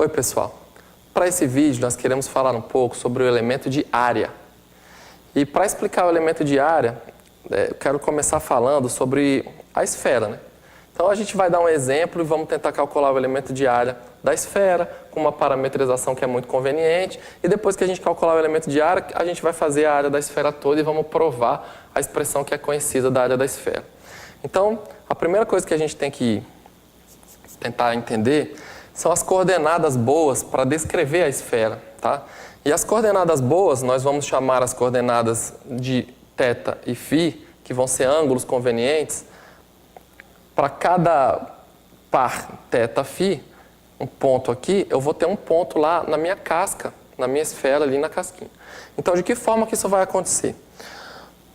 Oi, pessoal. Para esse vídeo, nós queremos falar um pouco sobre o elemento de área. E para explicar o elemento de área, eu quero começar falando sobre a esfera, né? Então, a gente vai dar um exemplo e vamos tentar calcular o elemento de área da esfera, com uma parametrização que é muito conveniente. E depois que a gente calcular o elemento de área, a gente vai fazer a área da esfera toda e vamos provar a expressão que é conhecida da área da esfera. Então, a primeira coisa que a gente tem que tentar entender são as coordenadas boas para descrever a esfera, tá? E as coordenadas boas, nós vamos chamar as coordenadas de θ e φ, que vão ser ângulos convenientes. Para cada par θ, φ, um ponto aqui, eu vou ter um ponto lá na minha casca, na minha esfera ali na casquinha. Então, de que forma que isso vai acontecer?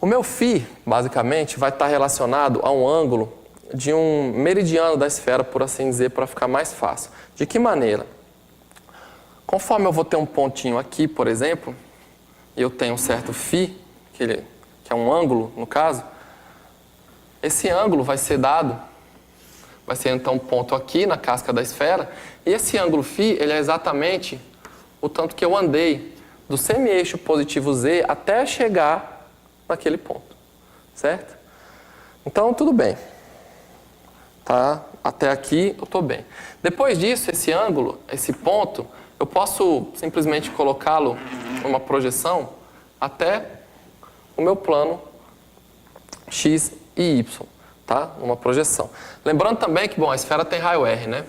O meu φ, basicamente, vai estar relacionado a um ângulo de um meridiano da esfera, por assim dizer, para ficar mais fácil. De que maneira? Conforme eu vou ter um pontinho aqui, por exemplo, e eu tenho um certo φ, que é um ângulo, no caso, esse ângulo vai ser então um ponto aqui na casca da esfera, e esse ângulo φ, ele é exatamente o tanto que eu andei do semi-eixo positivo z até chegar naquele ponto, certo? Então, tudo bem. Tá? Até aqui eu estou bem. Depois disso, esse ângulo, esse ponto, eu posso simplesmente colocá-lo numa projeção até o meu plano x e y, tá? Uma projeção. Lembrando também que, bom, a esfera tem raio R, né?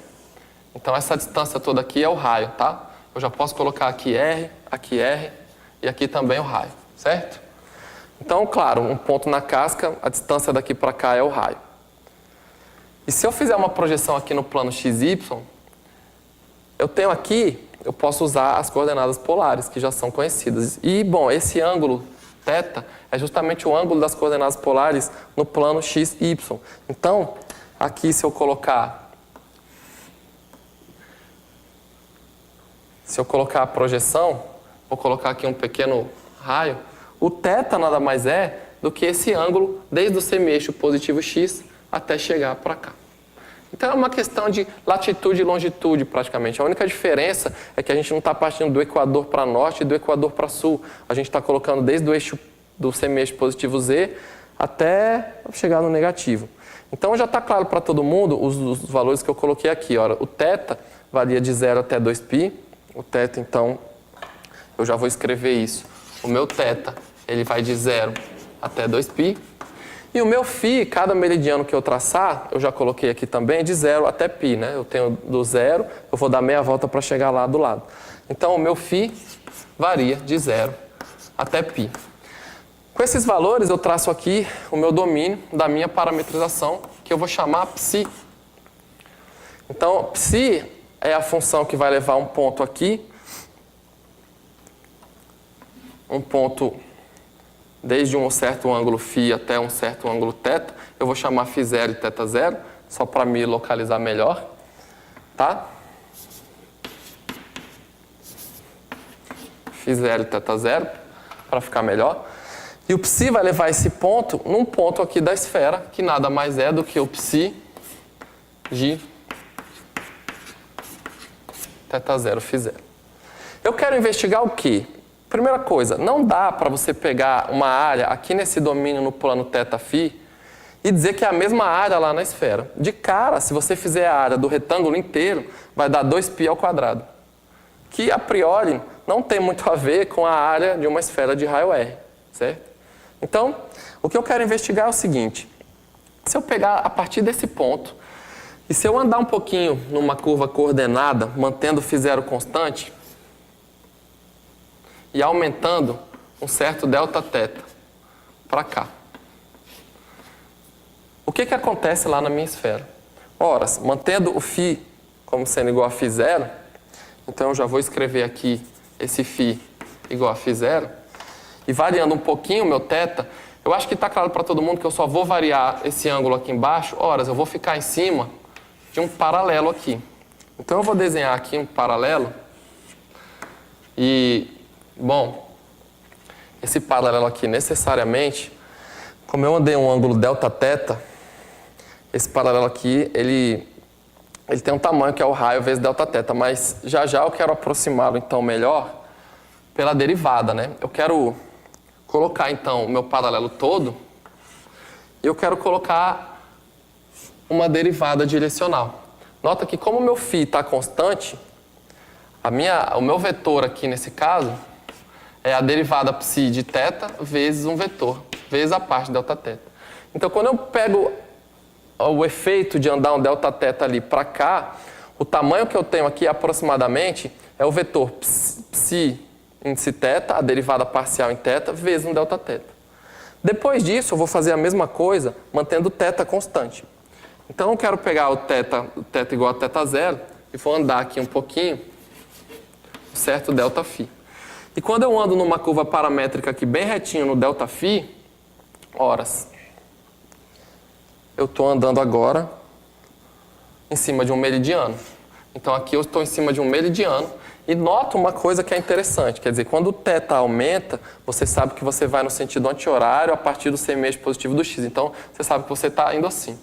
Então, essa distância toda aqui é o raio, tá? Eu já posso colocar aqui R e aqui também o raio, certo? Então, claro, um ponto na casca, a distância daqui para cá é o raio. E se eu fizer uma projeção aqui no plano XY, eu posso usar as coordenadas polares, que já são conhecidas. E, bom, esse ângulo θ é justamente o ângulo das coordenadas polares no plano XY. Então, aqui se eu colocar a projeção, vou colocar aqui um pequeno raio, o θ nada mais é do que esse ângulo desde o semi-eixo positivo x até chegar para cá. Então é uma questão de latitude e longitude praticamente. A única diferença é que a gente não está partindo do equador para norte e do equador para sul. A gente está colocando desde o eixo do semi-eixo positivo z até chegar no negativo. Então já está claro para todo mundo os valores que eu coloquei aqui. Ora, o θ varia de 0 até 2π. O θ, então, eu já vou escrever isso. O meu θ, ele vai de 0 até 2π. E o meu φ, cada meridiano que eu traçar, eu já coloquei aqui também, de 0 até π, né? Eu tenho do 0, eu vou dar meia volta para chegar lá do lado. Então, o meu φ varia de 0 até π. Com esses valores, eu traço aqui o meu domínio da minha parametrização, que eu vou chamar ψ. Então, ψ é a função que vai levar um ponto aqui, um ponto desde um certo ângulo φ até um certo ângulo θ, eu vou chamar φ0 e θ0, só para me localizar melhor, tá? φ0 e θ0, para ficar melhor. E o ψ vai levar esse ponto num ponto aqui da esfera, que nada mais é do que o ψ de θ0, φ0. Eu quero investigar o quê? Primeira coisa, não dá para você pegar uma área aqui nesse domínio no plano θ-φ e dizer que é a mesma área lá na esfera. De cara, se você fizer a área do retângulo inteiro, vai dar 2π ao quadrado, que a priori não tem muito a ver com a área de uma esfera de raio R, certo? Então, o que eu quero investigar é o seguinte: se eu pegar a partir desse ponto e se eu andar um pouquinho numa curva coordenada, mantendo o φ0 constante, e aumentando um certo Δθ para cá. O que acontece lá na minha esfera? Ora, mantendo o φ como sendo igual a φ0, então eu já vou escrever aqui esse φ igual a φ0, e variando um pouquinho o meu θ, eu acho que está claro para todo mundo que eu só vou variar esse ângulo aqui embaixo, ora, eu vou ficar em cima de um paralelo aqui. Então eu vou desenhar aqui um paralelo e... Bom, esse paralelo aqui necessariamente, como eu andei um ângulo Δθ, esse paralelo aqui, ele ele tem um tamanho que é o raio vezes Δθ, mas já eu quero aproximá-lo então melhor pela derivada, né? Eu quero colocar então o meu paralelo todo e eu quero colocar uma derivada direcional. Nota que como o meu φ está constante, o meu vetor aqui nesse caso é a derivada psi de θ vezes um vetor, vezes a parte Δθ. Então quando eu pego o efeito de andar um Δθ ali para cá, o tamanho que eu tenho aqui aproximadamente é o vetor psi índice θ, a derivada parcial em θ, vezes um Δθ. Depois disso, eu vou fazer a mesma coisa, mantendo θ constante. Então, eu quero pegar o θ igual a θ0 e vou andar aqui um pouquinho, certo ΔΦ. E quando eu ando numa curva paramétrica aqui bem retinho no ΔΦ, horas, eu estou andando agora em cima de um meridiano. Então, aqui eu estou em cima de um meridiano. E nota uma coisa que é interessante, quer dizer, quando o θ aumenta, você sabe que você vai no sentido anti-horário a partir do semelhante positivo do x. Então, você sabe que você está indo assim.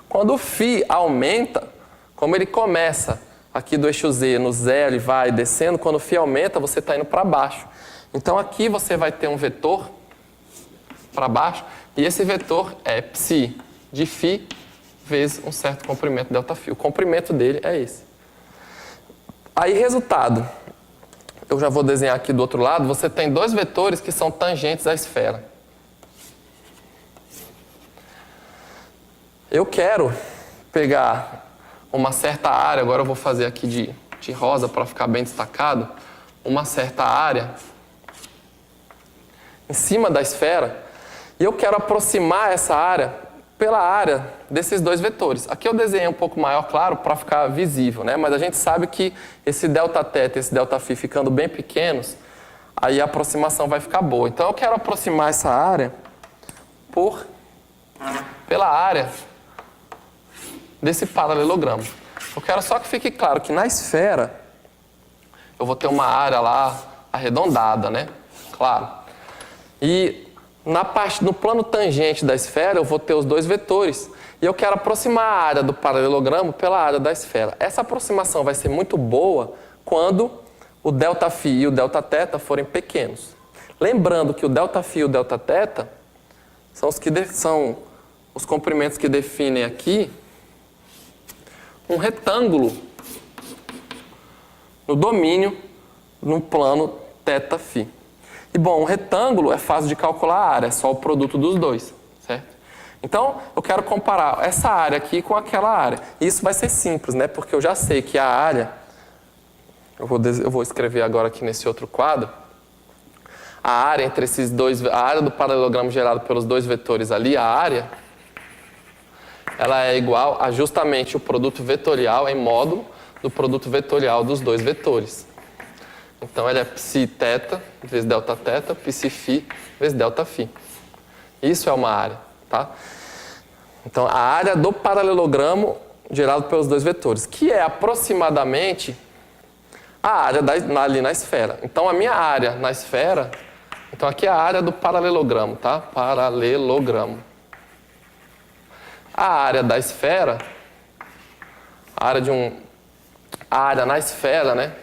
Quando o φ aumenta, como ele começa aqui do eixo z no zero e vai descendo, quando o φ aumenta, você está indo para baixo. Então, aqui você vai ter um vetor para baixo, e esse vetor é psi de φ vezes um certo comprimento ΔΦ. O comprimento dele é esse. Aí, resultado, eu já vou desenhar aqui do outro lado, você tem dois vetores que são tangentes à esfera. Eu quero pegar uma certa área, agora eu vou fazer aqui de rosa para ficar bem destacado, uma certa área em cima da esfera, e eu quero aproximar essa área pela área desses dois vetores. Aqui eu desenhei um pouco maior, claro, para ficar visível, né? Mas a gente sabe que esse Δθ e esse ΔΦ ficando bem pequenos, aí a aproximação vai ficar boa. Então eu quero aproximar essa área pela área desse paralelogramo. Eu quero só que fique claro que na esfera eu vou ter uma área lá arredondada, né? Claro. E no plano tangente da esfera, eu vou ter os dois vetores. E eu quero aproximar a área do paralelogramo pela área da esfera. Essa aproximação vai ser muito boa quando o ΔΦ e o Δθ forem pequenos. Lembrando que o ΔΦ e o Δθ são os comprimentos que definem aqui um retângulo no domínio, no plano θφ. E, bom, um retângulo é fácil de calcular a área, é só o produto dos dois, certo? Então, eu quero comparar essa área aqui com aquela área. E isso vai ser simples, né? Porque eu já sei que a área... Eu vou escrever agora aqui nesse outro quadro. A área entre esses dois... A área do paralelogramo gerado pelos dois vetores ali, a área... Ela é igual a justamente o produto vetorial em módulo do produto vetorial dos dois vetores. Então, ele é psi θ vezes Δθ, psi φ vezes ΔΦ. Isso é uma área, tá? Então, a área do paralelogramo gerado pelos dois vetores, que é aproximadamente a área ali na esfera. Então, a minha área na esfera... Então, aqui é a área do paralelogramo, tá? Paralelogramo. A área da esfera, a área na esfera, né?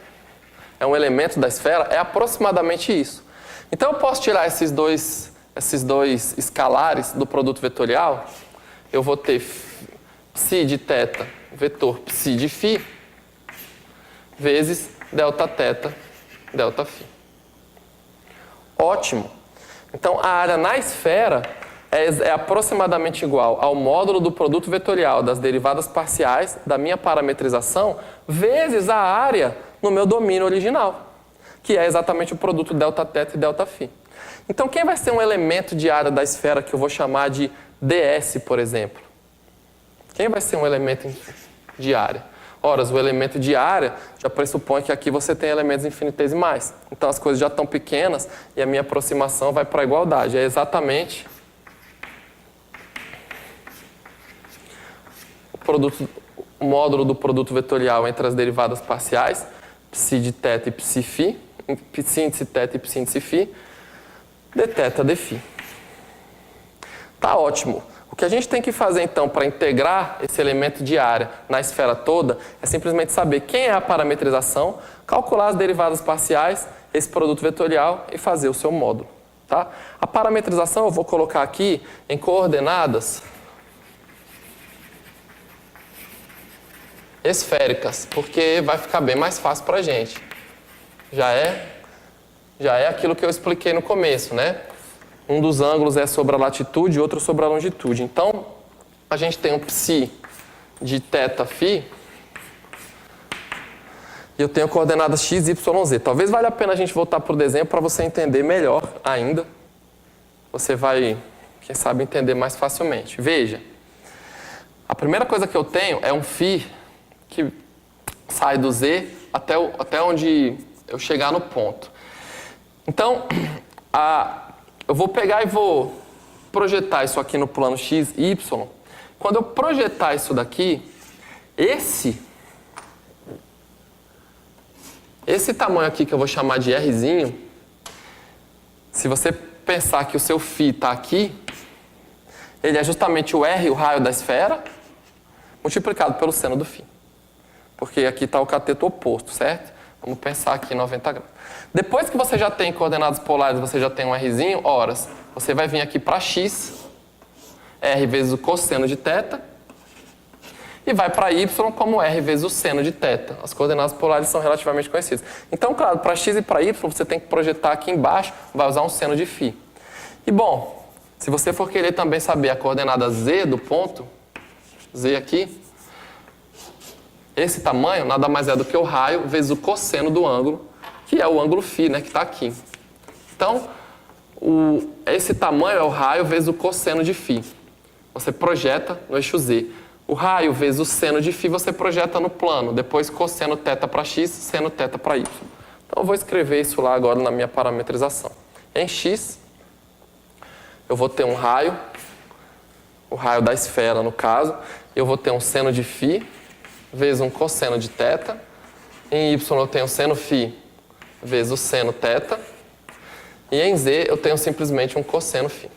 É um elemento da esfera, é aproximadamente isso. Então, eu posso tirar esses dois escalares do produto vetorial. Eu vou ter psi de θ, vetor psi de φ, vezes Δθ, ΔΦ. Ótimo. Então, a área na esfera é aproximadamente igual ao módulo do produto vetorial das derivadas parciais da minha parametrização, vezes a área no meu domínio original, que é exatamente o produto Δθ e ΔΦ. Então, quem vai ser um elemento de área da esfera que eu vou chamar de ds, por exemplo? Quem vai ser um elemento de área? Ora, o elemento de área já pressupõe que aqui você tem elementos infinitesimais. Então, as coisas já estão pequenas e a minha aproximação vai para a igualdade. É exatamente o módulo do produto vetorial entre as derivadas parciais, psi de θ e psi φ, psi índice θ e psi índice φ, dθ dφ. Tá ótimo. O que a gente tem que fazer, então, para integrar esse elemento de área na esfera toda é simplesmente saber quem é a parametrização, calcular as derivadas parciais, esse produto vetorial e fazer o seu módulo. Tá? A parametrização eu vou colocar aqui em coordenadas esféricas, porque vai ficar bem mais fácil para a gente. Já é aquilo que eu expliquei no começo, né? Um dos ângulos é sobre a latitude e outro sobre a longitude. Então, a gente tem um psi de θ, φ, e eu tenho coordenadas x, y, z. Talvez valha a pena a gente voltar para o desenho para você entender melhor ainda. Você vai, quem sabe, entender mais facilmente. Veja, a primeira coisa que eu tenho é um φ que sai do z até onde eu chegar no ponto. Então, eu vou pegar e vou projetar isso aqui no plano x, y. Quando eu projetar isso daqui, esse tamanho aqui que eu vou chamar de Rzinho, se você pensar que o seu φ está aqui, ele é justamente o R, o raio da esfera, multiplicado pelo seno do φ. Porque aqui está o cateto oposto, certo? Vamos pensar aqui em 90 graus. Depois que você já tem coordenadas polares, você já tem um Rzinho, horas, você vai vir aqui para x, R vezes o cosseno de θ, e vai para y como R vezes o seno de θ. As coordenadas polares são relativamente conhecidas. Então, claro, para x e para y, você tem que projetar aqui embaixo, vai usar um seno de φ. E bom, se você for querer também saber a coordenada z do ponto, z aqui, esse tamanho nada mais é do que o raio vezes o cosseno do ângulo, que é o ângulo φ, né, que está aqui. Então, esse tamanho é o raio vezes o cosseno de φ. Você projeta no eixo z. O raio vezes o seno de φ você projeta no plano. Depois cosseno θ para x, seno θ para y. Então, eu vou escrever isso lá agora na minha parametrização. Em x, eu vou ter um raio, o raio da esfera no caso. Eu vou ter um seno de φ vezes um cosseno de θ. Em y eu tenho seno φ vezes o seno θ. E em z eu tenho simplesmente um cosseno φ.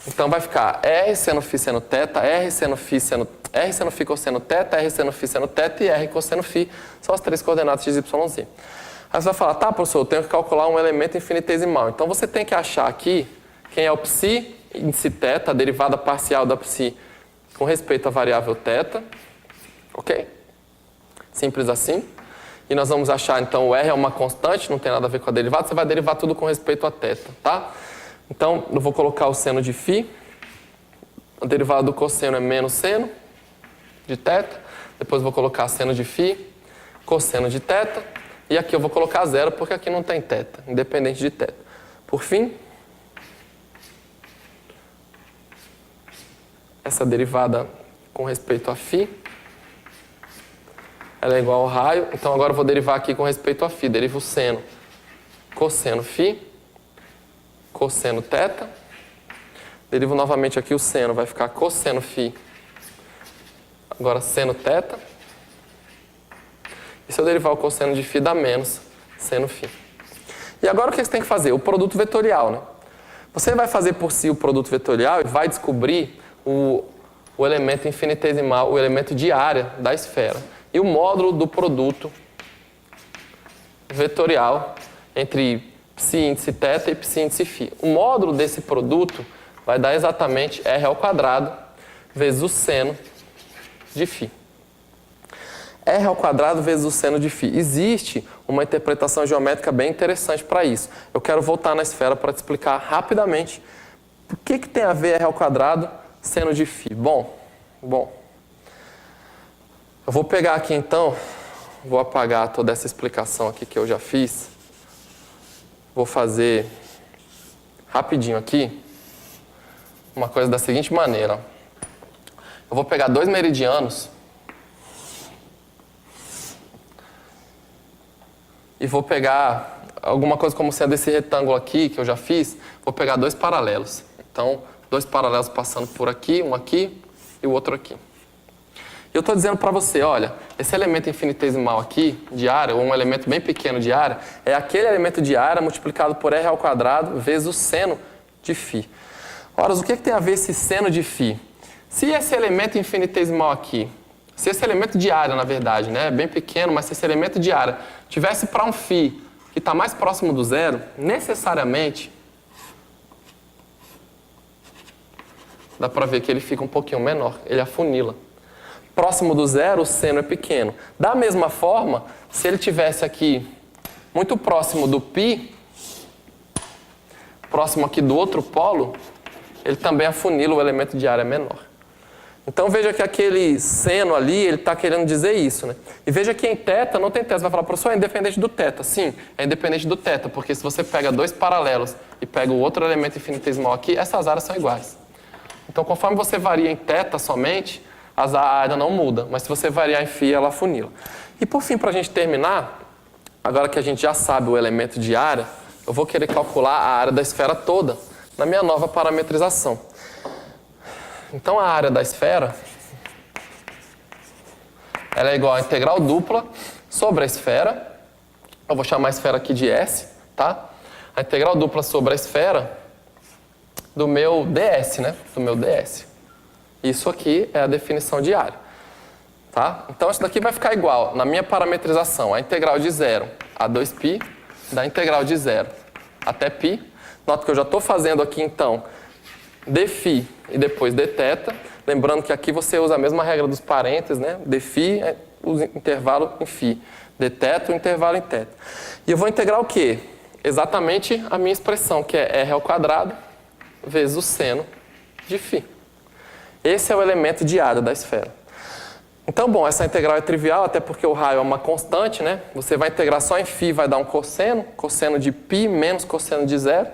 Então vai ficar R seno φ seno θ, R seno φ cosseno θ, R seno φ seno θ e R cosseno φ. São as três coordenadas x, y, z. Aí você vai falar, tá, professor, eu tenho que calcular um elemento infinitesimal. Então você tem que achar aqui quem é o psi índice θ, a derivada parcial da psi com respeito à variável θ. Ok? Simples assim. E nós vamos achar, então, o R é uma constante, não tem nada a ver com a derivada, você vai derivar tudo com respeito a θ, tá? Então, eu vou colocar o seno de φ, a derivada do cosseno é menos seno de θ, depois eu vou colocar seno de φ, cosseno de θ, e aqui eu vou colocar zero, porque aqui não tem θ, independente de θ. Por fim, essa derivada com respeito a φ, ela é igual ao raio, então agora eu vou derivar aqui com respeito a φ, derivo o seno, cosseno φ, cosseno θ, derivo novamente aqui o seno, vai ficar cosseno φ, agora seno θ, e se eu derivar o cosseno de φ dá menos seno φ. E agora o que você tem que fazer? O produto vetorial, né? Você vai fazer por si o produto vetorial e vai descobrir o elemento infinitesimal, o elemento de área da esfera. E o módulo do produto vetorial entre psi índice θ e psi índice φ. O módulo desse produto vai dar exatamente R ao quadrado vezes o seno de φ. R ao quadrado vezes o seno de φ. Existe uma interpretação geométrica bem interessante para isso. Eu quero voltar na esfera para te explicar rapidamente o que tem a ver R ao quadrado, seno de φ. Bom, eu vou pegar aqui então, vou apagar toda essa explicação aqui que eu já fiz. Vou fazer rapidinho aqui uma coisa da seguinte maneira. Eu vou pegar dois meridianos e vou pegar alguma coisa como sendo esse retângulo aqui que eu já fiz, vou pegar dois paralelos. Então, dois paralelos passando por aqui, um aqui e o outro aqui. E eu estou dizendo para você, olha, esse elemento infinitesimal aqui, de área, ou um elemento bem pequeno de área, é aquele elemento de área multiplicado por R ao quadrado vezes o seno de φ. Ora, o que tem a ver esse seno de φ? Se esse elemento infinitesimal aqui, se esse elemento de área, na verdade, né, é bem pequeno, mas se esse elemento de área tivesse para um φ que está mais próximo do zero, necessariamente, dá para ver que ele fica um pouquinho menor, ele afunila. Próximo do zero, o seno é pequeno. Da mesma forma, se ele tivesse aqui muito próximo do π, próximo aqui do outro polo, ele também afunila, o elemento de área menor. Então veja que aquele seno ali, ele está querendo dizer isso, né? E veja que em θ não tem θ. Você vai falar, professor, é independente do θ. Sim, é independente do θ, porque se você pega dois paralelos e pega o outro elemento infinitesimal aqui, essas áreas são iguais. Então conforme você varia em θ somente, a área não muda, mas se você variar em φ, ela afunila. E por fim, para a gente terminar, agora que a gente já sabe o elemento de área, eu vou querer calcular a área da esfera toda na minha nova parametrização. Então a área da esfera ela é igual a integral dupla sobre a esfera, eu vou chamar a esfera aqui de S, tá? A integral dupla sobre a esfera do meu ds, né? Do meu ds. Isso aqui é a definição de área, tá? Então isso daqui vai ficar igual, na minha parametrização, a integral de 0 a 2π da integral de 0 até π. Nota que eu já estou fazendo aqui, então, dφ e depois dθ. Lembrando que aqui você usa a mesma regra dos parênteses, né? dφ é o intervalo em φ, dθ o intervalo em θ. E eu vou integrar o quê? Exatamente a minha expressão, que é r ao quadrado vezes o seno de φ. Esse é o elemento de área da esfera. Então, bom, essa integral é trivial, até porque o raio é uma constante, né? Você vai integrar só em φ, vai dar um cosseno de π menos cosseno de 0.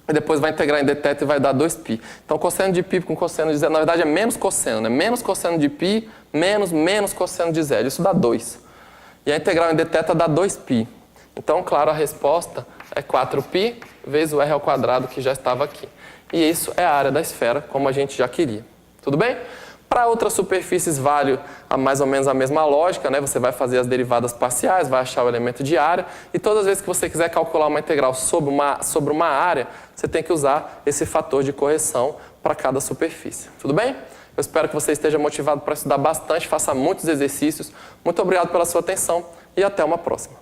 E depois vai integrar em dθ e vai dar 2π. Então, cosseno de π com cosseno de 0, na verdade é menos cosseno, né? Menos cosseno de π menos cosseno de 0. Isso dá 2. E a integral em dθ dá 2π. Então, claro, a resposta é 4π vezes o r ao quadrado que já estava aqui. E isso é a área da esfera, como a gente já queria. Tudo bem? Para outras superfícies vale mais ou menos a mesma lógica, né? Você vai fazer as derivadas parciais, vai achar o elemento de área, e todas as vezes que você quiser calcular uma integral sobre uma área, você tem que usar esse fator de correção para cada superfície. Tudo bem? Eu espero que você esteja motivado para estudar bastante, faça muitos exercícios. Muito obrigado pela sua atenção e até uma próxima.